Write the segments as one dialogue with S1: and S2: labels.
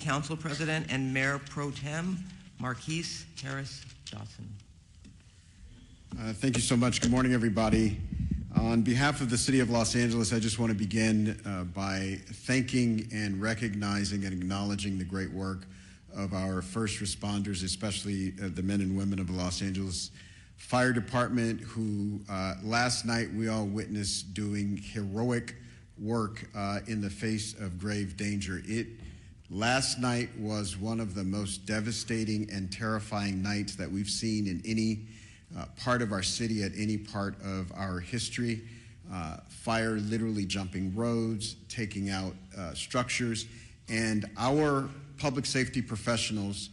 S1: Council President and Mayor Pro Tem Marquise Harris Johnson.
S2: Thank you so much. Good morning, everybody. On behalf of the City of Los Angeles, I just want to begin by thanking and recognizing and acknowledging the great work of our first responders, especially the men and women of the Los Angeles Fire Department, who last night we all witnessed doing heroic work in the face of grave danger. Last night was one of the most devastating and terrifying nights that we've seen in any part of our city at any part of our history. Fire literally jumping roads, taking out structures, and our public safety professionals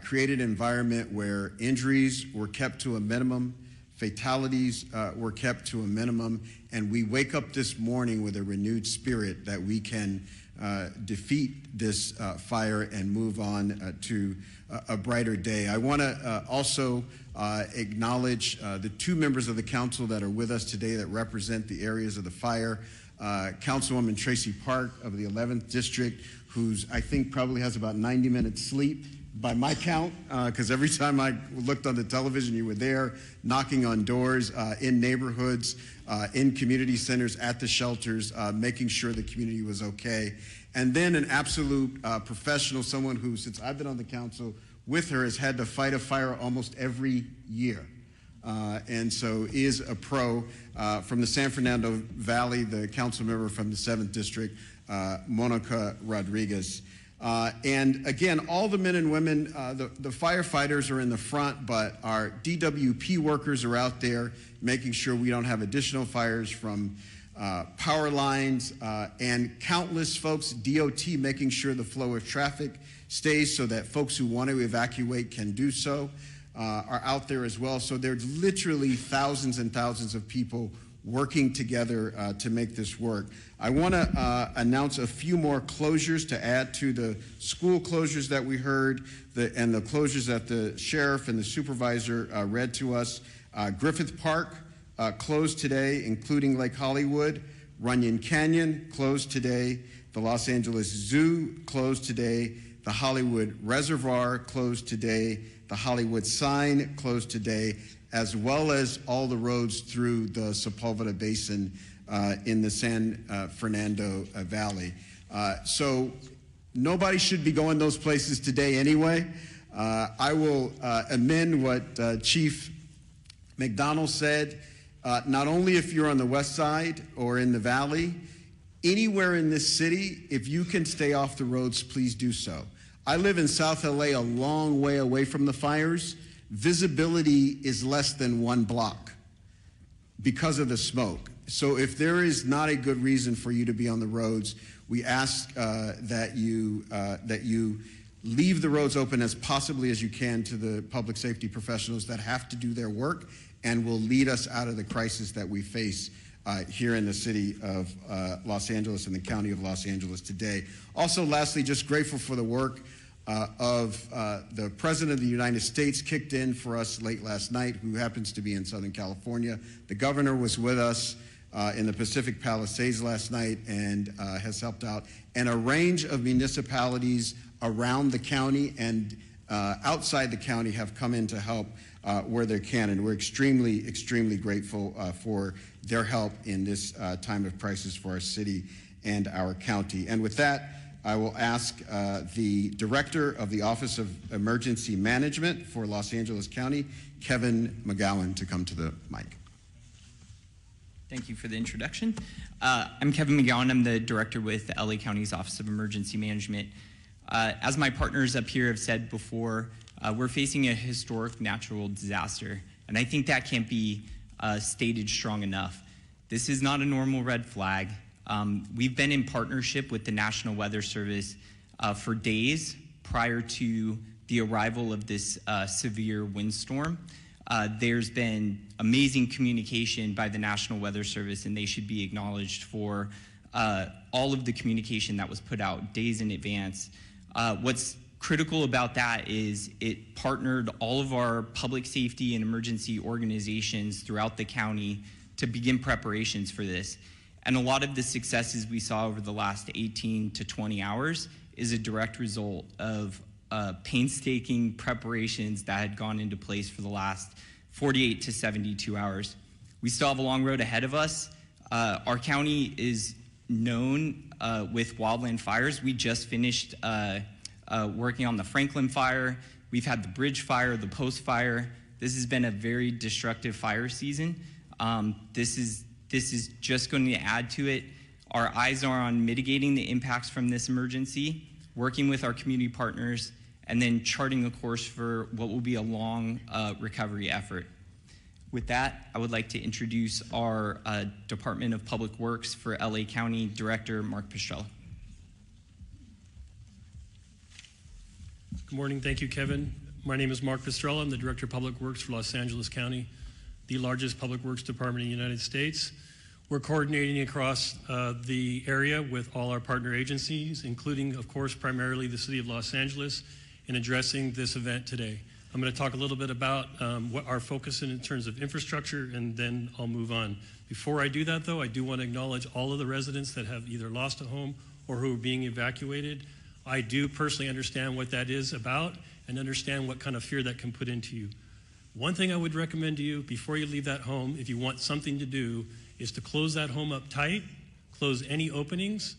S2: created an environment where injuries were kept to a minimum, fatalities were kept to a minimum, and we wake up this morning with a renewed spirit that we can defeat this fire and move on to a brighter day. I want to also acknowledge the two members of the council that are with us today that represent the areas of the fire. Councilwoman Tracy Park of the 11th District, who's I think probably has about 90 minutes sleep by my count, because every time I looked on the television, you were there knocking on doors in neighborhoods, in community centers, at the shelters, making sure the community was okay. And then an absolute professional, someone who, since I've been on the council with her, has had to fight a fire almost every year. And so is a pro from the San Fernando Valley, the council member from the 7th District, Monica Rodriguez. And again, all the men and women, the firefighters are in the front, but our DWP workers are out there making sure we don't have additional fires from power lines, and countless folks, DOT, making sure the flow of traffic stays so that folks who want to evacuate can do so, are out there as well. So there's literally thousands and thousands of people working together to make this work. I want to announce a few more closures to add to the school closures that we heard and the closures that the sheriff and the supervisor read to us. Griffith Park closed today, including Lake Hollywood. Runyon Canyon closed today. The Los Angeles Zoo closed today. The Hollywood Reservoir closed today. The Hollywood Sign closed today, as well as all the roads through the Sepulveda Basin in the San Fernando Valley. So nobody should be going those places today anyway. I will amend what Chief McDonald said. Not only if you're on the west side or in the valley, anywhere in this city, if you can stay off the roads, please do so. I live in South LA, a long way away from the fires. Visibility is less than 1 block because of the smoke. So if there is not a good reason for you to be on the roads, we ask that you leave the roads open as possibly as you can to the public safety professionals that have to do their work and will lead us out of the crisis that we face here in the city of Los Angeles and the county of Los Angeles today. Also, lastly, just grateful for the work of the President of the United States, kicked in for us late last night, who happens to be in Southern California. The governor was with us in the Pacific Palisades last night and has helped out. And a range of municipalities around the county and outside the county have come in to help where they can. And we're extremely, extremely grateful for their help in this time of crisis for our city and our county. And with that, I will ask the Director of the Office of Emergency Management for Los Angeles County, Kevin McGowan, to come to the mic.
S3: Thank you for the introduction. I'm Kevin McGowan. I'm the Director with the LA County's Office of Emergency Management. As my partners up here have said before, we're facing a historic natural disaster, and I think that can't be stated strong enough. This is not a normal red flag. We've been in partnership with the National Weather Service for days prior to the arrival of this severe windstorm. There's been amazing communication by the National Weather Service, and they should be acknowledged for all of the communication that was put out days in advance. What's critical about that is it partnered all of our public safety and emergency organizations throughout the county to begin preparations for this. And a lot of the successes we saw over the last 18 to 20 hours is a direct result of painstaking preparations that had gone into place for the last 48 to 72 hours. We still have a long road ahead of us. Our county is known with wildland fires. We just finished working on the Franklin fire. We've had the Bridge fire, the Post fire. This has been a very destructive fire season. This is just going to add to it. Our eyes are on mitigating the impacts from this emergency, working with our community partners, and then charting a course for what will be a long recovery effort. With that, I would like to introduce our Department of Public Works for LA County Director, Mark Pistrella.
S4: Good morning. Thank you, Kevin. My name is Mark Pistrella. I'm the Director of Public Works for Los Angeles County, the largest public works department in the United States. We're coordinating across the area with all our partner agencies, including, of course, primarily the City of Los Angeles, in addressing this event today. I'm going to talk a little bit about what our focus is in terms of infrastructure, and then I'll move on. Before I do that, though, I do want to acknowledge all of the residents that have either lost a home or who are being evacuated. I do personally understand what that is about and understand what kind of fear that can put into you. One thing I would recommend to you before you leave that home, if you want something to do, is to close that home up tight, close any openings,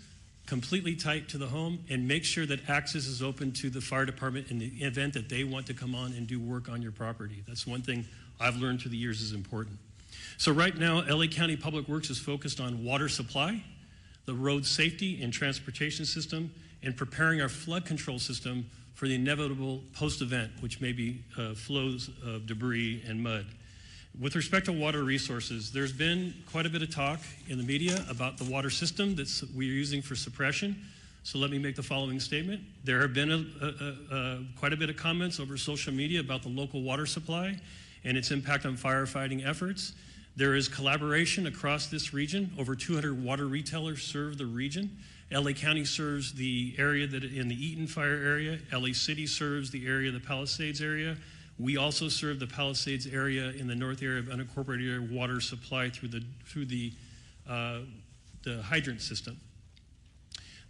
S4: completely tight to the home, and make sure that access is open to the fire department in the event that they want to come on and do work on your property. That's one thing I've learned through the years is important. So right now, LA County Public Works is focused on water supply, the road safety and transportation system, and preparing our flood control system for the inevitable post-event, which may be flows of debris and mud. With respect to water resources, there's been quite a bit of talk in the media about the water system that we're using for suppression. So let me make the following statement. There have been quite a bit of comments over social media about the local water supply and its impact on firefighting efforts. There is collaboration across this region. Over 200 water retailers serve the region. LA County serves the area that in the Eaton fire area. LA City serves the area of the Palisades area. We also serve the Palisades area in the north area of unincorporated area water supply through the hydrant system.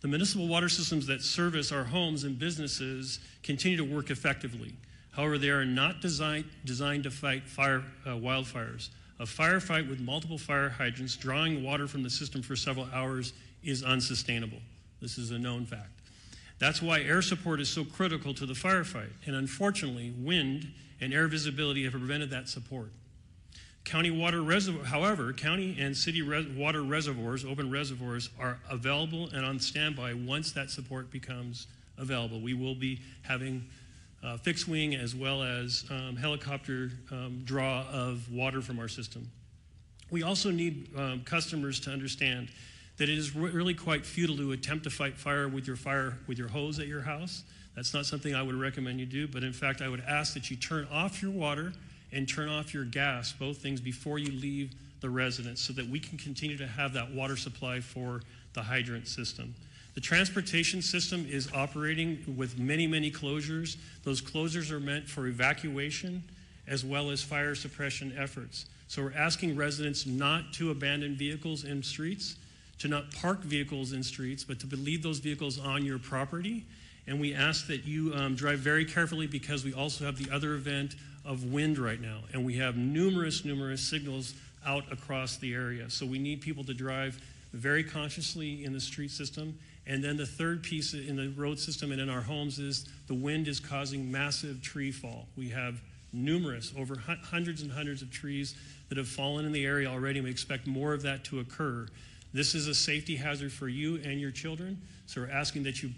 S4: The municipal water systems that service our homes and businesses continue to work effectively. However, they are not designed to fight wildfires. A firefight with multiple fire hydrants drawing water from the system for several hours is unsustainable. This is a known fact. That's why air support is so critical to the firefight, and unfortunately, wind and air visibility have prevented that support. However, county and city water reservoirs, open reservoirs, are available and on standby once that support becomes available. We will be having fixed wing as well as helicopter draw of water from our system. We also need customers to understand that it is really quite futile to attempt to fight fire with your hose at your house. That's not something I would recommend you do, but in fact, I would ask that you turn off your water and turn off your gas, both things before you leave the residence, so that we can continue to have that water supply for the hydrant system. The transportation system is operating with many, many closures. Those closures are meant for evacuation as well as fire suppression efforts. So we're asking residents not to abandon vehicles in streets, to not park vehicles in streets, but to leave those vehicles on your property. And we ask that you drive very carefully, because we also have the other event of wind right now. And we have numerous signals out across the area. So we need people to drive very consciously in the street system. And then the third piece in the road system and in our homes is the wind is causing massive tree fall. We have over hundreds and hundreds of trees that have fallen in the area already, and we expect more of that to occur. This is a safety hazard for you and your children, so we're asking that you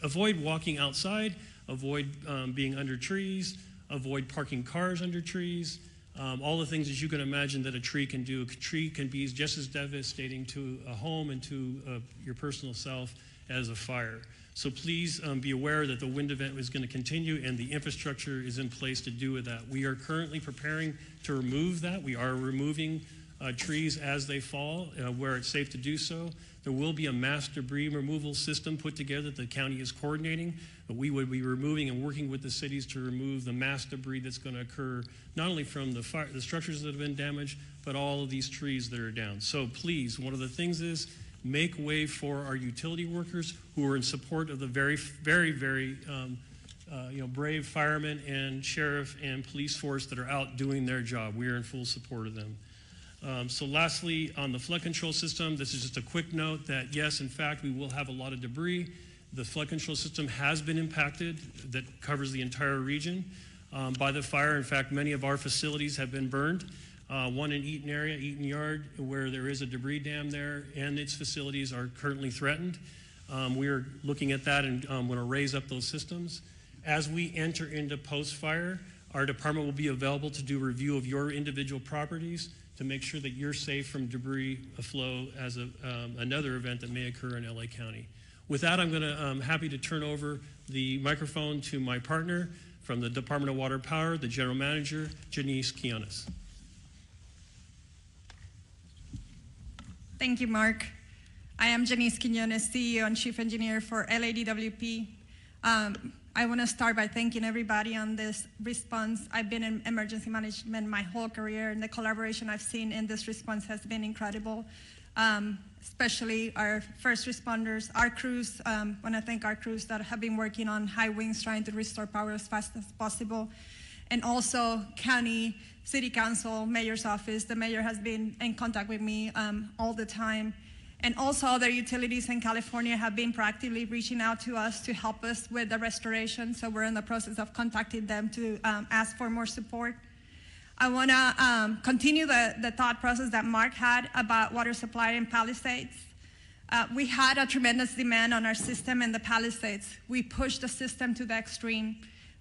S4: avoid walking outside, avoid being under trees, avoid parking cars under trees, all the things that you can imagine that a tree can do. A tree can be just as devastating to a home and to your personal self as a fire. So please be aware that the wind event is going to continue, and the infrastructure is in place to do with that. We are currently preparing to remove that. We are removing trees as they fall where it's safe to do so. There will be a mass debris removal system put together that the county is coordinating, but we would be removing and working with the cities to remove the mass debris that's going to occur not only from the structures that have been damaged, but all of these trees that are down. So please, one of the things is make way for our utility workers who are in support of the very brave firemen and sheriff and police force that are out doing their job. We are in full support of them. So lastly, on the flood control system, this is just a quick note that yes, in fact, we will have a lot of debris. The flood control system has been impacted, that covers the entire region, by the fire. In fact, many of our facilities have been burned. One in Eaton area, Eaton Yard, where there is a debris dam there, and its facilities are currently threatened. We are looking at that and going to raise up those systems. As we enter into post-fire, our department will be available to do review of your individual properties to make sure that you're safe from debris flow as another event that may occur in LA County. With that, I'm going to happy to turn over the microphone to my partner from the Department of Water and Power, the General Manager, Janice Quiones.
S5: Thank you, Mark. I am Janice Quiones, CEO and Chief Engineer for LADWP. I want to start by thanking everybody on this response. I've been in emergency management my whole career, and the collaboration I've seen in this response has been incredible, especially our first responders, our crews. I want to thank our crews that have been working on high winds trying to restore power as fast as possible, and also county, city council, mayor's office. The mayor has been in contact with me all the time. And also other utilities in California have been proactively reaching out to us to help us with the restoration. So we're in the process of contacting them to ask for more support. I want to continue the thought process that Mark had about water supply in Palisades. We had a tremendous demand on our system in the Palisades. We pushed the system to the extreme.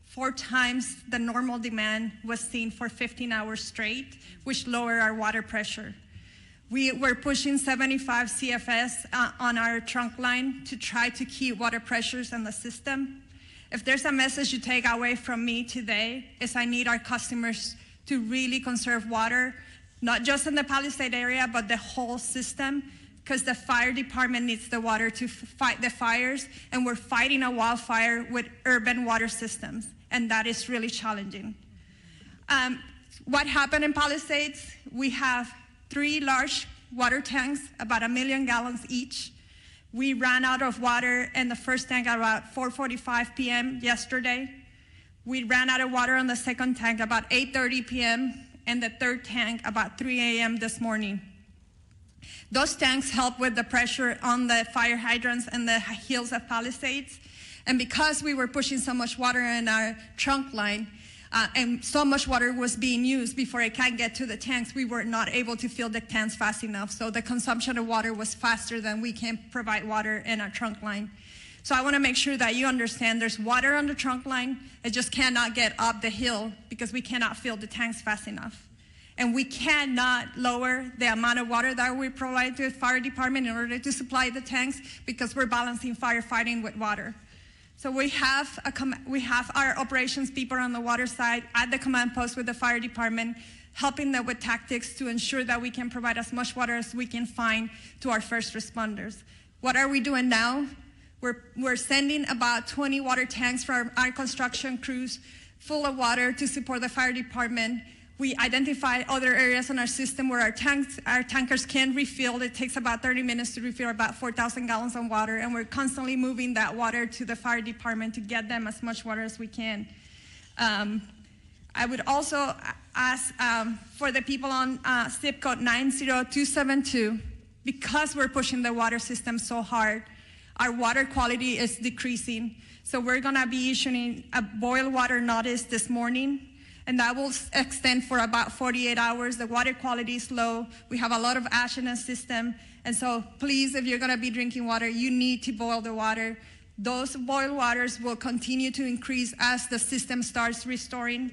S5: 4 times the normal demand was seen for 15 hours straight, which lowered our water pressure. We were pushing 75 CFS on our trunk line to try to keep water pressures in the system. If there's a message you take away from me today, is I need our customers to really conserve water, not just in the Palisade area, but the whole system, because the fire department needs the water to fight the fires, and we're fighting a wildfire with urban water systems, and that is really challenging. What happened in Palisades? We have 3 large water tanks, about 1 million gallons each. We ran out of water in the first tank at about 4:45 p.m. yesterday. We ran out of water on the second tank about 8:30 p.m. and the third tank about 3 a.m. this morning. Those tanks help with the pressure on the fire hydrants and the hills of Palisades. And because we were pushing so much water in our trunk line, and so much water was being used before it can get to the tanks, we were not able to fill the tanks fast enough. So the consumption of water was faster than we can provide water in our trunk line. So I want to make sure that you understand there's water on the trunk line. It just cannot get up the hill because we cannot fill the tanks fast enough. And we cannot lower the amount of water that we provide to the fire department in order to supply the tanks because we're balancing firefighting with water. So we have our operations people on the water side at the command post with the fire department, helping them with tactics to ensure that we can provide as much water as we can find to our first responders. What are we doing now? We're sending about 20 water tanks from our construction crews full of water to support the fire department. We identify other areas in our system where our tankers can refill. It takes about 30 minutes to refill about 4,000 gallons of water, and we're constantly moving that water to the fire department to get them as much water as we can. I would also ask for the people on zip code 90272, because we're pushing the water system so hard, our water quality is decreasing. So we're gonna be issuing a boil water notice this morning, and that will extend for about 48 hours. The water quality is low. We have a lot of ash in the system. And so please, if you're gonna be drinking water, you need to boil the water. Those boiled waters will continue to increase as the system starts restoring.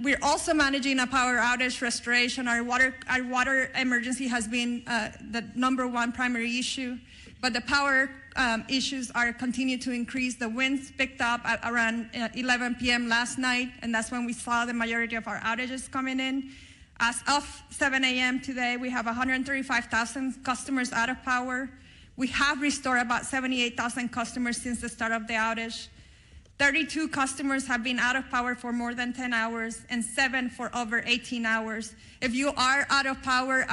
S5: We're also managing a power outage restoration. Our water emergency has been the #1 primary issue, but the power issues are continue to increase. The winds picked up at around 11 p.m. last night, and that's when we saw the majority of our outages coming in. As of 7 a.m. today, we have 135,000 customers out of power. We have restored about 78,000 customers since the start of the outage. 32 customers have been out of power for more than 10 hours, and 7 for over 18 hours. If you are out of power,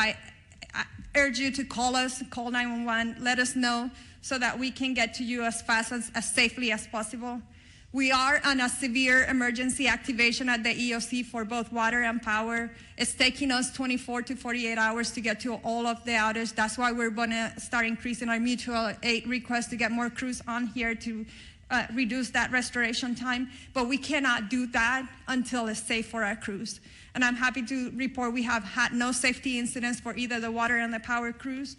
S5: I urge you to call us, call 911, let us know so that we can get to you as fast as safely as possible. We are on a severe emergency activation at the EOC for both water and power. It's taking us 24 to 48 hours to get to all of the outage. That's why we're gonna start increasing our mutual aid request to get more crews on here to reduce that restoration time. But we cannot do that until it's safe for our crews. And I'm happy to report we have had no safety incidents for either the water and the power crews,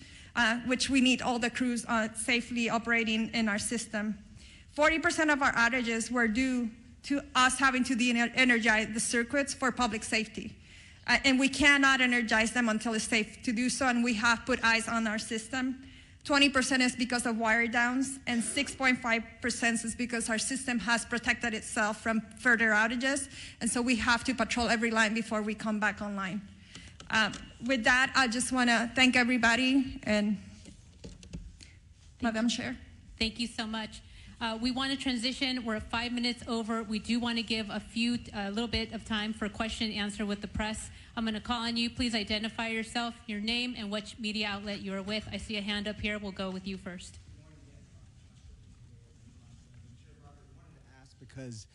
S5: which we need all the crews safely operating in our system. 40% of our outages were due to us having to de-energize the circuits for public safety. And we cannot energize them until it's safe to do so, and we have put eyes on our system. 20% is because of wire downs, and 6.5% is because our system has protected itself from further outages, and so we have to patrol every line before we come back online. With that, I just want to thank everybody, and Madam Chair.
S6: Thank you so much. We want to transition. We're 5 minutes over. We do want to give a little bit of time for question and answer with the press. I'm going to call on you. Please identify yourself, your name, and which media outlet you are with. I see a hand up here. We'll go with you first.
S7: Because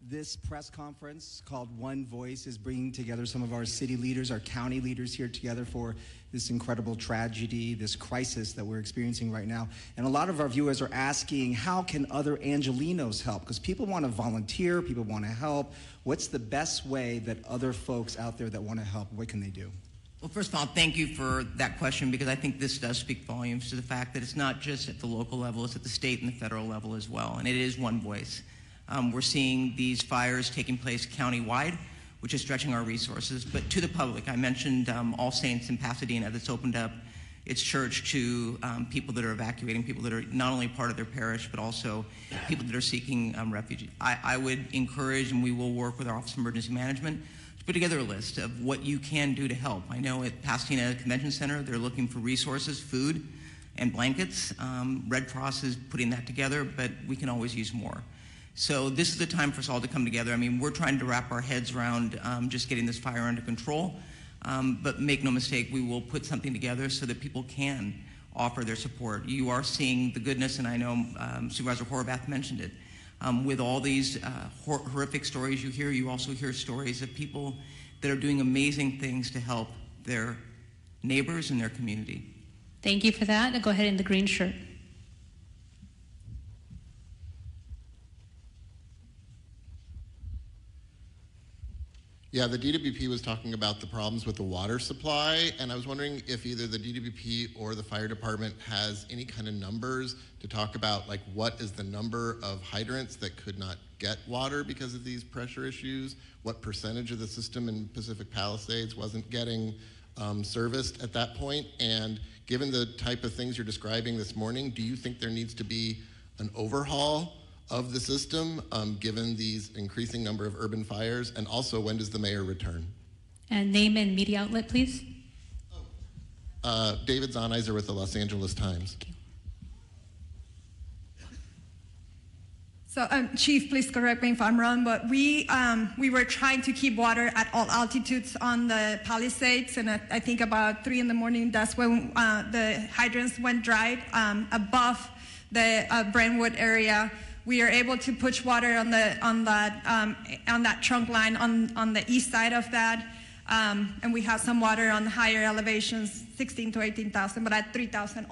S7: this press conference called One Voice is bringing together some of our city leaders, our county leaders here together for this incredible tragedy, this crisis that we're experiencing right now. And a lot of our viewers are asking, how can other Angelenos help? Because people want to volunteer, people want to help. What's the best way that other folks out there that want to help, what can they do?
S1: Well, first of all, thank you for that question, because I think this does speak volumes to the fact that it's not just at the local level, it's at the state and the federal level as well, and it is one voice. We're seeing these fires taking place countywide, which is stretching our resources. But to the public, I mentioned All Saints in Pasadena that's opened up its church to people that are evacuating, people that are not only part of their parish, but also people that are seeking refuge. I would encourage, and we will work with our Office of Emergency Management, to put together a list of what you can do to help. I know at Pasadena Convention Center, they're looking for resources, food, and blankets. Red Cross is putting that together, but we can always use more. So this is the time for us all to come together. I mean, we're trying to wrap our heads around just getting this fire under control, but make no mistake, we will put something together so that people can offer their support. You are seeing the goodness, and I know Supervisor Horvath mentioned it. With all these horrific stories you hear, you also hear stories of people that are doing amazing things to help their neighbors and their community.
S6: Thank you for that. I'll go ahead in the green shirt.
S8: Yeah, the DWP was talking about the problems with the water supply, and I was wondering if either the DWP or the fire department has any kind of numbers to talk about, like what is the number of hydrants that could not get water because of these pressure issues, what percentage of the system in Pacific Palisades wasn't getting serviced at that point, and given the type of things you're describing this morning, do you think there needs to be an overhaul of the system, given these increasing number of urban fires? And also, when does the mayor return?
S6: And name and media outlet, please.
S8: David Zahnizer with the Los Angeles Times.
S5: So, Chief, please correct me if I'm wrong, but we were trying to keep water at all altitudes on the Palisades, and I think about 3 in the morning, that's when the hydrants went dry above the Brentwood area. We are able to push water on that trunk line on the east side of that, and we have some water on the higher elevations, 16 to 18,000. But at 3,000,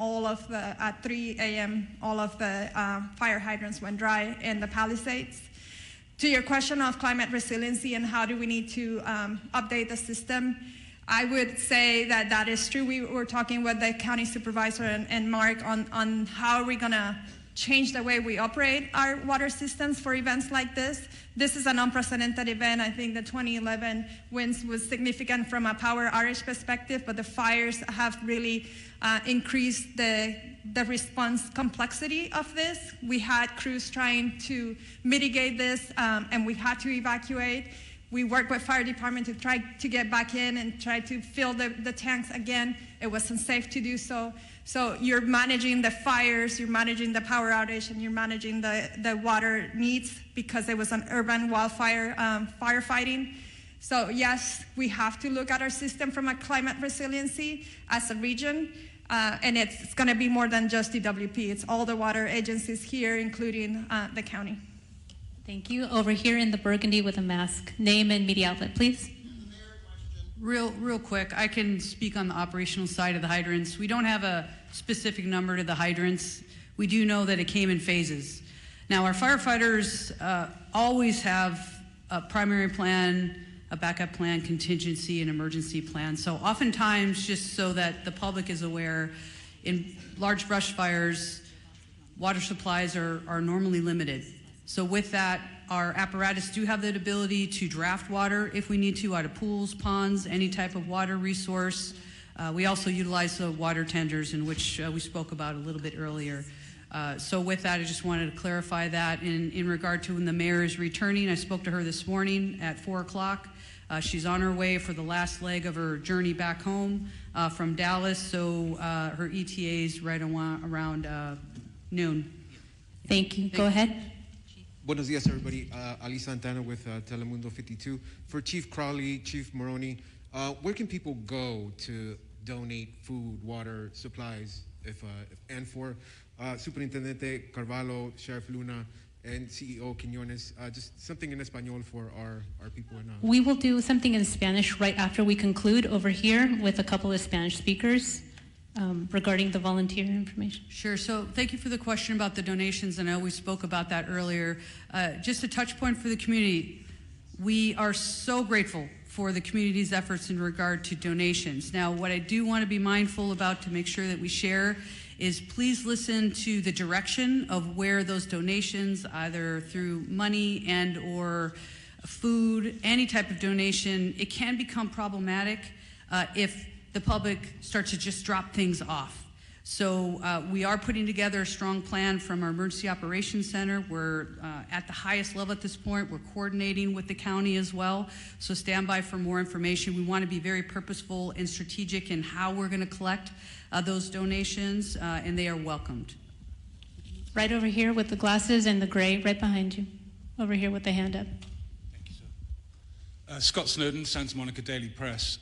S5: at 3 a.m., all of the fire hydrants went dry in the Palisades. To your question of climate resiliency and how do we need to update the system, I would say that that is true. We were talking with the county supervisor and Mark on how are we going to change the way we operate our water systems for events like this. This is an unprecedented event. I think the 2011 winds was significant from a power outage perspective, but the fires have really increased the response complexity of this. We had crews trying to mitigate this, and we had to evacuate. We worked with fire department to try to get back in and try to fill the tanks again. It wasn't safe to do so. So you're managing the fires, you're managing the power outage, and you're managing the water needs because it was an urban wildfire firefighting. So yes, we have to look at our system from a climate resiliency as a region, and it's going to be more than just DWP. It's all the water agencies here, including the county.
S6: Thank you. Over here in the burgundy with a mask. Name and media outlet, please.
S9: Real quick, I can speak on the operational side of the hydrants. We don't have a specific number to the hydrants. We do know that it came in phases. Now, our firefighters always have a primary plan, a backup plan, contingency, and emergency plan. So oftentimes, just so that the public is aware, in large brush fires, water supplies are normally limited. So with that, our apparatus do have the ability to draft water if we need to out of pools, ponds, any type of water resource. We also utilize the water tenders, in which we spoke about a little bit earlier. So with that, I just wanted to clarify that. In regard to when the mayor is returning, I spoke to her this morning at 4 o'clock. She's on her way for the last leg of her journey back home from Dallas, so her ETA is right around noon.
S6: Thank you. Go ahead.
S10: Buenos dias, everybody. Ali Santana with Telemundo 52. For Chief Crowley, Chief Maroney, where can people go to donate food, water, supplies, and for Superintendente Carvalho, Sheriff Luna, and CEO Quiñones, just something in Espanol for our people in
S6: We will do something in Spanish right after we conclude over here with a couple of Spanish speakers regarding the volunteer information.
S9: Sure. So thank you for the question about the donations. I know we spoke about that earlier. Just a touch point for the community. We are so grateful for the community's efforts in regard to donations. Now, what I do want to be mindful about to make sure that we share is please listen to the direction of where those donations, either through money and or food, any type of donation, it can become problematic if the public starts to just drop things off. So we are putting together a strong plan from our Emergency Operations Center. We're at the highest level at this point. We're coordinating with the county as well. So stand by for more information. We want to be very purposeful and strategic in how we're going to collect those donations, and they are welcomed.
S6: Right over here with the glasses and the gray, right behind you. Over here with the hand up.
S11: Thank you, sir. Scott Snowden, Santa Monica Daily Press.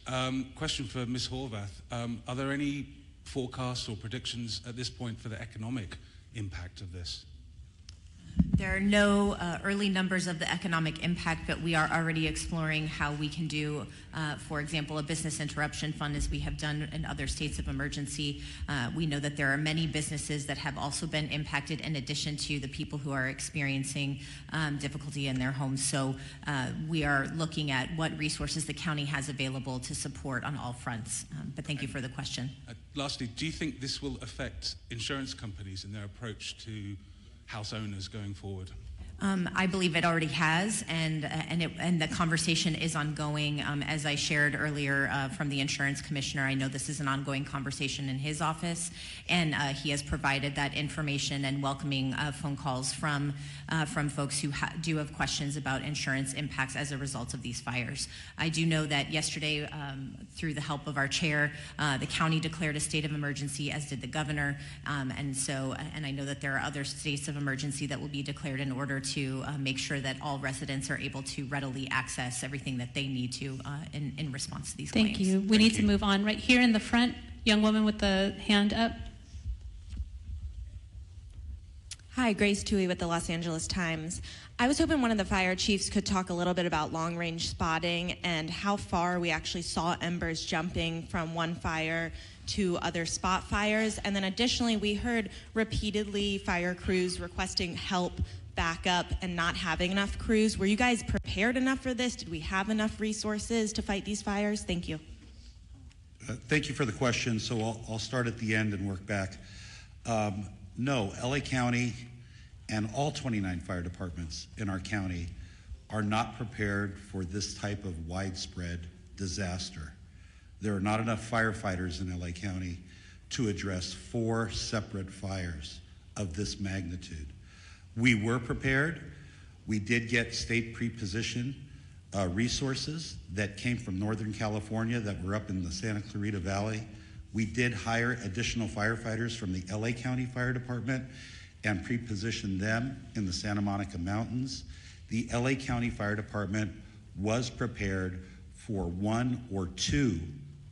S11: Question for Ms. Horvath. Are there any forecasts or predictions at this point for the economic impact of this?
S12: There are no early numbers of the economic impact, but we are already exploring how we can do, for example, a business interruption fund, as we have done in other states of emergency. We know that there are many businesses that have also been impacted, in addition to the people who are experiencing difficulty in their homes. So we are looking at what resources the county has available to support on all fronts. But thank you for the question.
S11: Lastly, do you think this will affect insurance companies in their approach to house owners going forward?
S12: I believe it already has, and the conversation is ongoing. As I shared earlier from the insurance commissioner, I know this is an ongoing conversation in his office, and he has provided that information and welcoming phone calls from folks who do have questions about insurance impacts as a result of these fires. I do know that yesterday, through the help of our chair, the county declared a state of emergency, as did the governor, and I know that there are other states of emergency that will be declared in order to make sure that all residents are able to readily access everything that they need to in response to these claims.
S6: Thank you. We need to move on. Right here in the front, young woman with the hand up.
S13: Hi, Grace Tui with the Los Angeles Times. I was hoping one of the fire chiefs could talk a little bit about long-range spotting and how far we actually saw embers jumping from one fire to other spot fires. And then additionally, we heard repeatedly fire crews requesting help back up and not having enough crews. Were you guys prepared enough for this? Did we have enough resources to fight these fires? Thank you.
S14: Thank you for the question. So I'll start at the end and work back. No, LA County and all 29 fire departments in our county are not prepared for this type of widespread disaster. There are not enough firefighters in LA County to address 4 separate fires of this magnitude. We were prepared. We did get state pre-position resources that came from Northern California that were up in the Santa Clarita Valley. We did hire additional firefighters from the LA County Fire Department and pre-position them in the Santa Monica Mountains. The LA County Fire Department was prepared for 1 or 2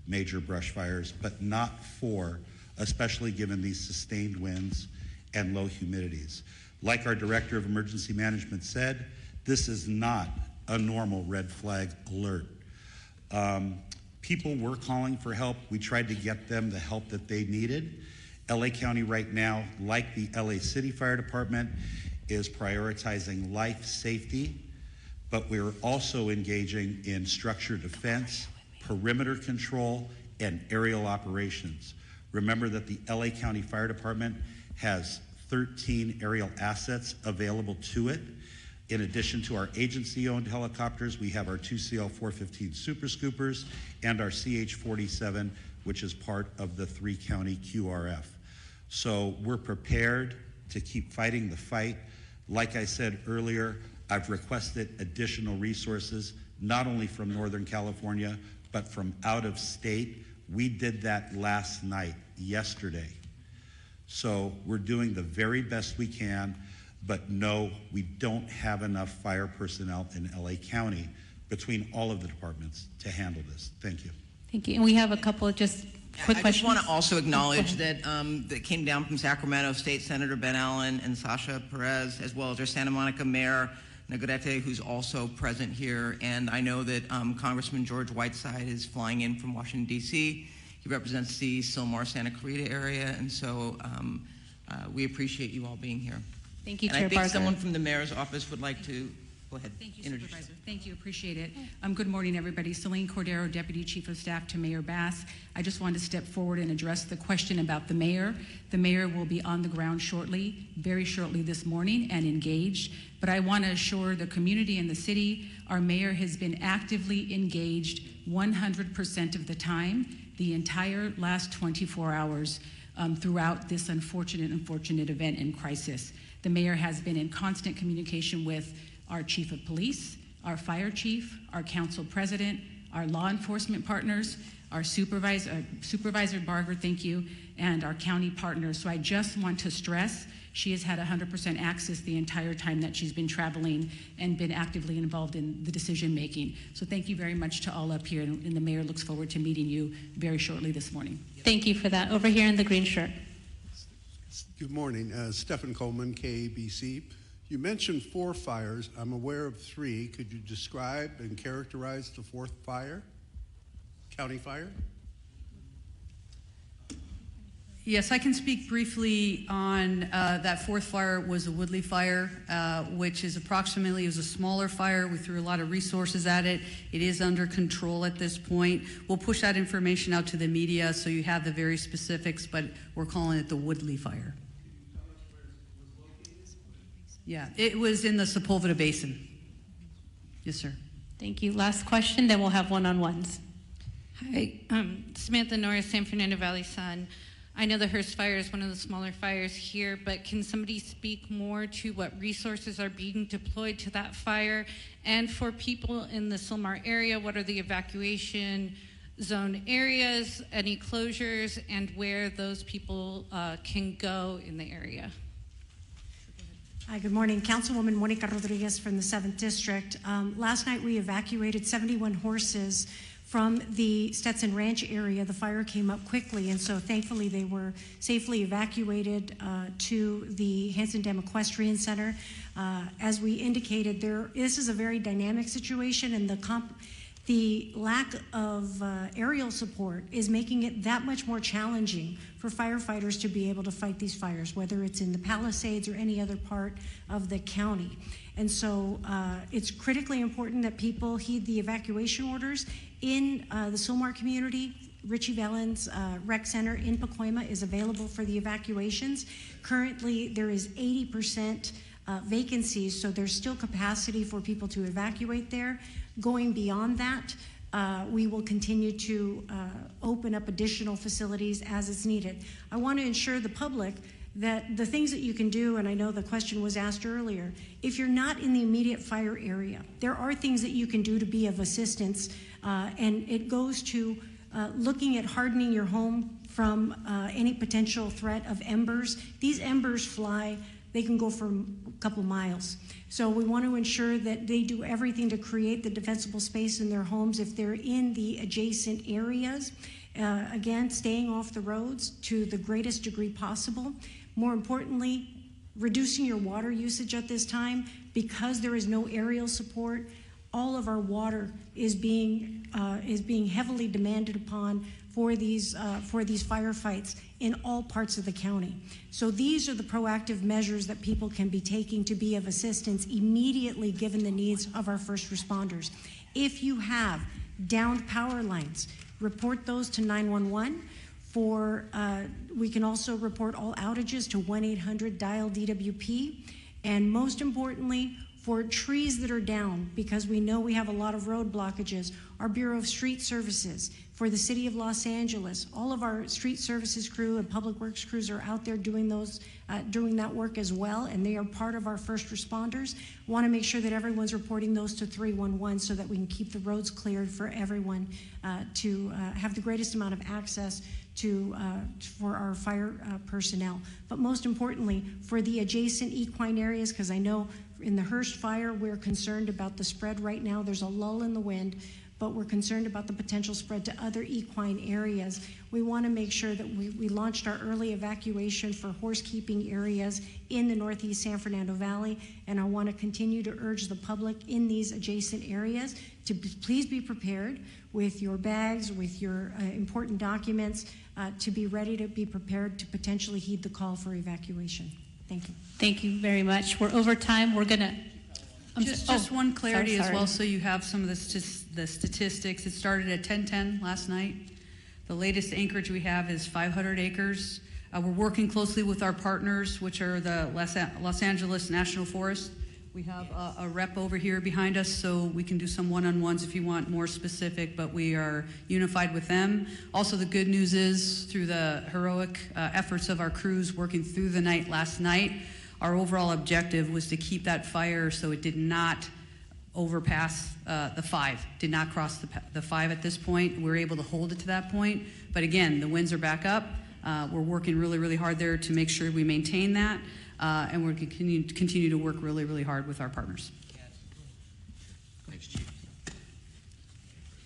S14: major brush fires, but not 4, especially given these sustained winds and low humidities. Like our Director of Emergency Management said, this is not a normal red flag alert. People were calling for help. We tried to get them the help that they needed. LA County right now, like the LA City Fire Department, is prioritizing life safety, but we're also engaging in structure defense, perimeter control, and aerial operations. Remember that the LA County Fire Department has 13 aerial assets available to it. In addition to our agency-owned helicopters, we have our 2 CL-415 Super Scoopers and our CH-47, which is part of the 3-county QRF. So we're prepared to keep fighting the fight. Like I said earlier, I've requested additional resources, not only from Northern California, but from out of state. We did that last night, yesterday. So we're doing the very best we can, but no, we don't have enough fire personnel in LA County between all of the departments to handle this. Thank you.
S6: Thank you. And we have a couple of just quick questions.
S1: I just want to also acknowledge that that came down from Sacramento State Senator Ben Allen and Sasha Perez, as well as our Santa Monica Mayor Negrete, who's also present here. And I know that Congressman George Whiteside is flying in from Washington, D.C. He represents the Sylmar Santa Clarita area, and so we appreciate you all being here.
S6: Thank you,
S1: and
S6: Chair
S1: I think
S6: Barker.
S1: someone from the mayor's office would like to go ahead.
S15: Thank you,
S1: introduce
S15: Supervisor. Thank you, appreciate it. Good morning, everybody. Celine Cordero, Deputy Chief of Staff to Mayor Bass. I just wanted to step forward and address the question about the mayor. The mayor will be on the ground shortly, very shortly this morning, and engaged. But I want to assure the community and the city, our mayor has been actively engaged 100% of the time, the entire last 24 hours throughout this unfortunate event and crisis. The mayor has been in constant communication with our chief of police, our fire chief, our council president, our law enforcement partners, our Supervisor Barger, thank you, and our county partners. So I just want to stress she has had 100% access the entire time that she's been traveling and been actively involved in the decision making. So thank you very much to all up here, and the mayor looks forward to meeting you very shortly this morning.
S6: Thank you for that. Over here in the green shirt.
S16: Good morning. Stephen Coleman, KABC. You mentioned 4 fires. I'm aware of 3. Could you describe and characterize the 4th fire? County fire?
S9: Yes, I can speak briefly on that 4th fire was a Woodley fire, which is approximately, it was a smaller fire. We threw a lot of resources at it. It is under control at this point. We'll push that information out to the media so you have the very specifics, but we're calling it the Woodley fire. Yeah, it was in the Sepulveda Basin. Yes, sir.
S6: Thank you. Last question, then we'll have one-on-ones.
S17: Hi, Samantha Norris, San Fernando Valley Sun. I know the Hearst fire is one of the smaller fires here, but can somebody speak more to what resources are being deployed to that fire? And for people in the Sylmar area, what are the evacuation zone areas, any closures, and where those people can go in the area?
S18: Hi, good morning. Councilwoman Monica Rodriguez from the 7th District. Last night we evacuated 71 horses from the Stetson Ranch area. The fire came up quickly, and so thankfully they were safely evacuated to the Hanson Dam Equestrian Center. As we indicated, this is a very dynamic situation, and the lack of aerial support is making it that much more challenging for firefighters to be able to fight these fires, whether it's in the Palisades or any other part of the county. And so it's critically important that people heed the evacuation orders. In the Sylmar community, Richie Valens Rec Center in Pacoima is available for the evacuations. Currently, there is 80% vacancies, so there's still capacity for people to evacuate there. Going beyond that, we will continue to open up additional facilities as it's needed. I want to ensure the public that the things that you can do, and I know the question was asked earlier, if you're not in the immediate fire area, there are things that you can do to be of assistance, and it goes to looking at hardening your home from any potential threat of embers. These embers fly they can go for a couple miles. So we want to ensure that they do everything to create the defensible space in their homes if they're in the adjacent areas. Again, staying off the roads to the greatest degree possible. More importantly, reducing your water usage at this time. Because there is no aerial support, all of our water is being heavily demanded upon for these firefights in all parts of the county. So these are the proactive measures that people can be taking to be of assistance immediately given the needs of our first responders. If you have downed power lines, report those to 911. We can also report all outages to 1-800-DIAL-DWP. And most importantly, for trees that are down, because we know we have a lot of road blockages, our Bureau of Street Services, for the City of Los Angeles, all of our street services crew and public works crews are out there doing that work as well, and they are part of our first responders. Want to make sure that everyone's reporting those to 311 so that we can keep the roads cleared for everyone to have the greatest amount of access for our fire personnel. But most importantly, for the adjacent equine areas, because I know in the Hearst fire, we're concerned about the spread right now. There's a lull in the wind, but we're concerned about the potential spread to other equine areas. We want to make sure that we launched our early evacuation for horse keeping areas in the Northeast San Fernando Valley, and I want to continue to urge the public in these adjacent areas to please be prepared with your bags, with your important documents, to be ready to be prepared to potentially heed the call for evacuation. Thank you.
S6: Thank you very much. We're over time. We're gonna.
S9: Just one clarity as
S6: sorry.
S9: well, so you have some of the statistics. It started at 10:10 last night. The latest acreage we have is 500 acres. We're working closely with our partners, which are the Los Angeles National Forest. We have a rep over here behind us, so we can do some one-on-ones if you want more specific, but we are unified with them. Also, the good news is, through the heroic efforts of our crews working through the night last night, our overall objective was to keep that fire so it did not overpass the 5, did not cross the 5 at this point. We're able to hold it to that point. But again, the winds are back up. We're working really, really hard there to make sure we maintain that. And we're going to continue to work really, really hard with our partners.
S19: Thanks, Chief.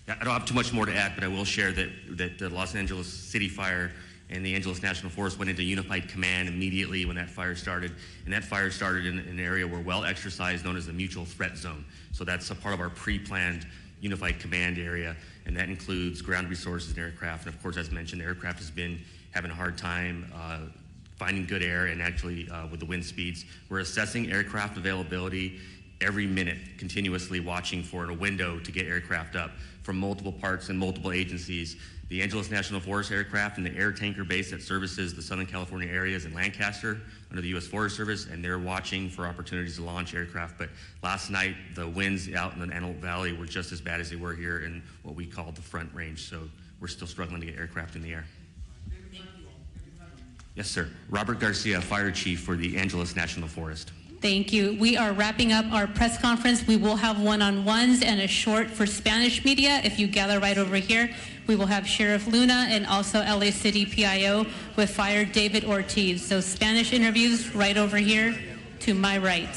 S19: Yeah, I don't have too much more to add, but I will share that the Los Angeles City Fire and the Angeles National Forest went into unified command immediately when that fire started. And that fire started in an area we're well exercised, known as the mutual threat zone. So that's a part of our pre-planned unified command area, and that includes ground resources and aircraft. And of course, as mentioned, the aircraft has been having a hard time finding good air, and actually with the wind speeds. We're assessing aircraft availability every minute, continuously watching for a window to get aircraft up from multiple parts and multiple agencies. The Angeles National Forest aircraft and the air tanker base that services the Southern California areas in Lancaster under the U.S. Forest Service, and they're watching for opportunities to launch aircraft. But last night, the winds out in the Antelope Valley were just as bad as they were here in what we call the Front Range. So we're still struggling to get aircraft in the air. Yes, sir. Robert Garcia, Fire Chief for the Angeles National Forest.
S6: Thank you. We are wrapping up our press conference. We will have one-on-ones and a short for Spanish media. If you gather right over here, we will have Sheriff Luna and also LA City PIO with Fire David Ortiz. So Spanish interviews right over here to my right.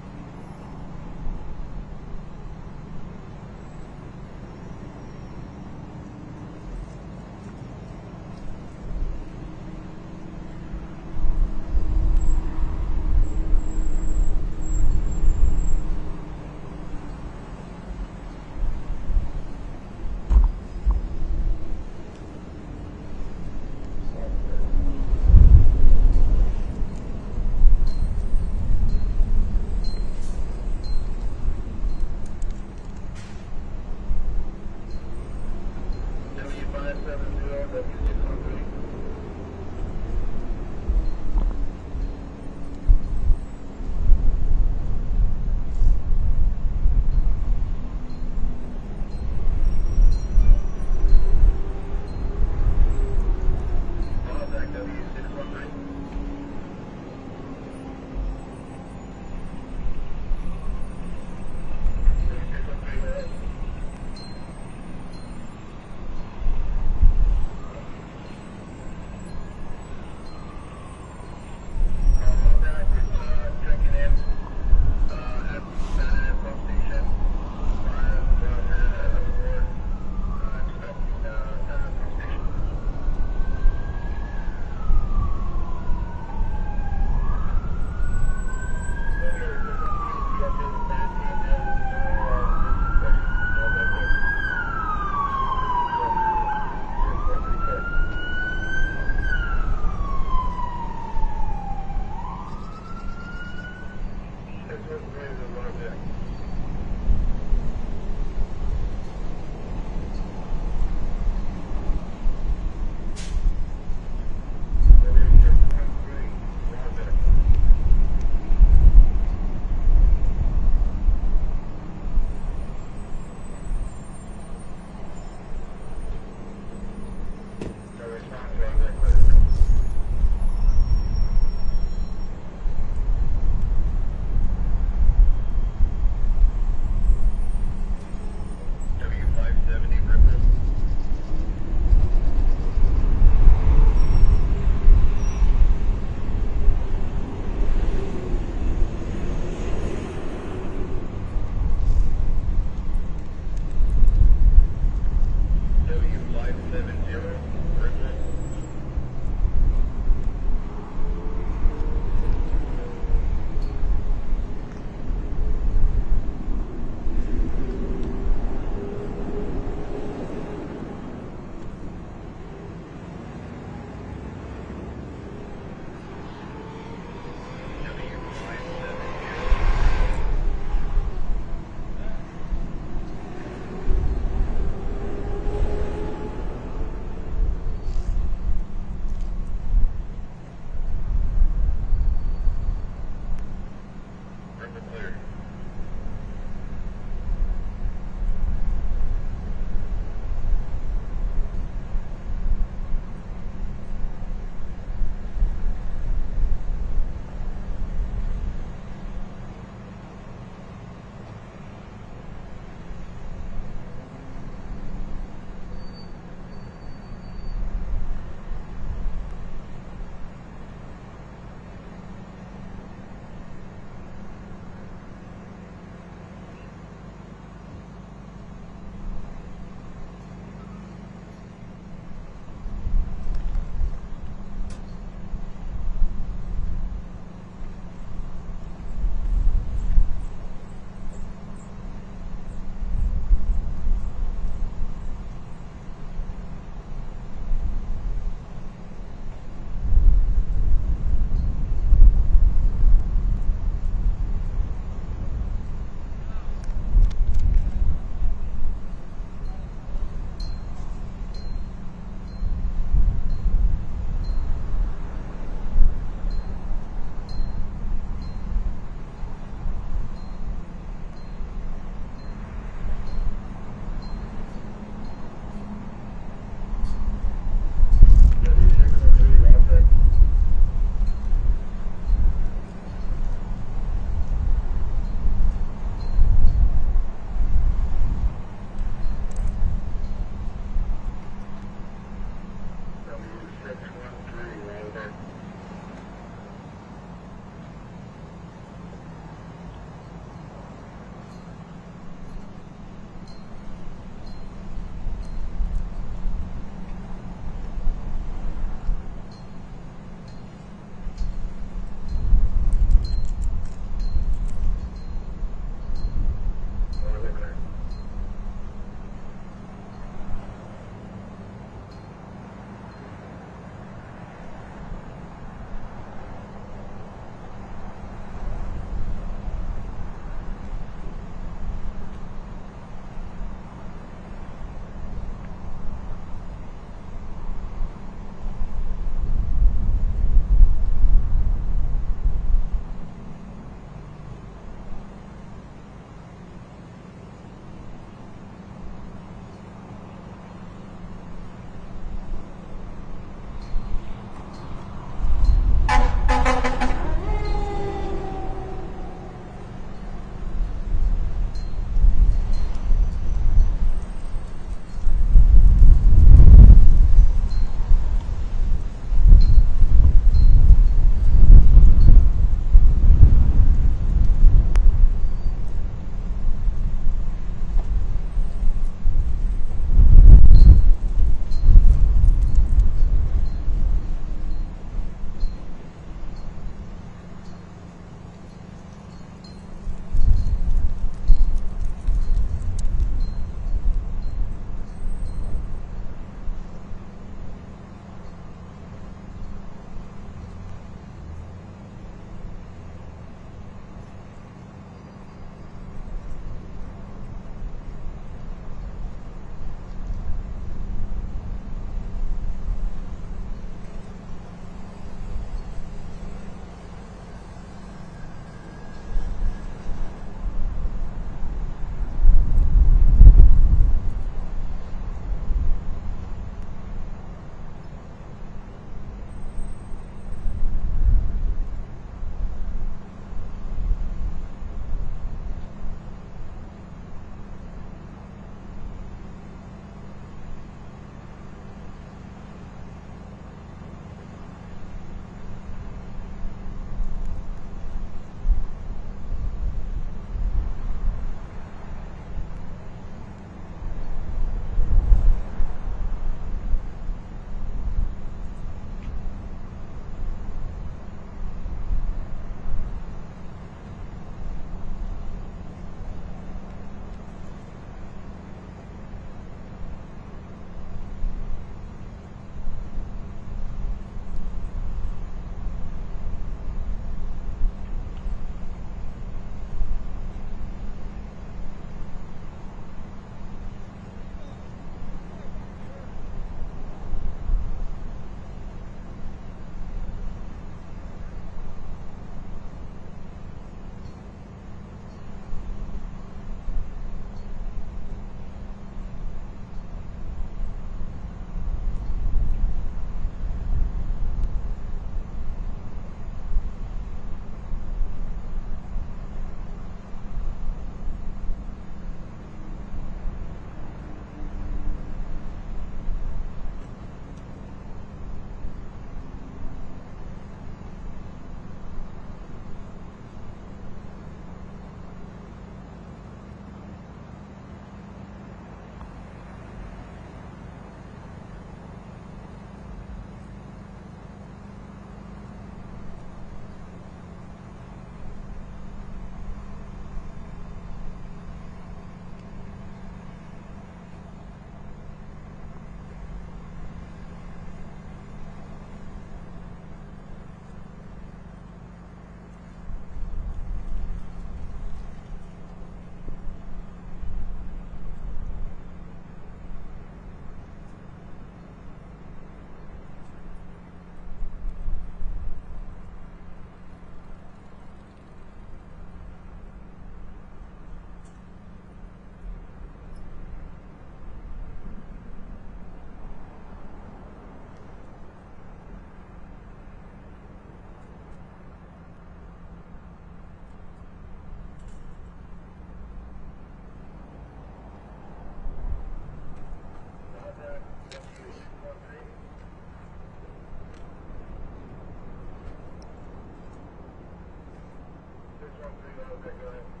S20: Go ahead.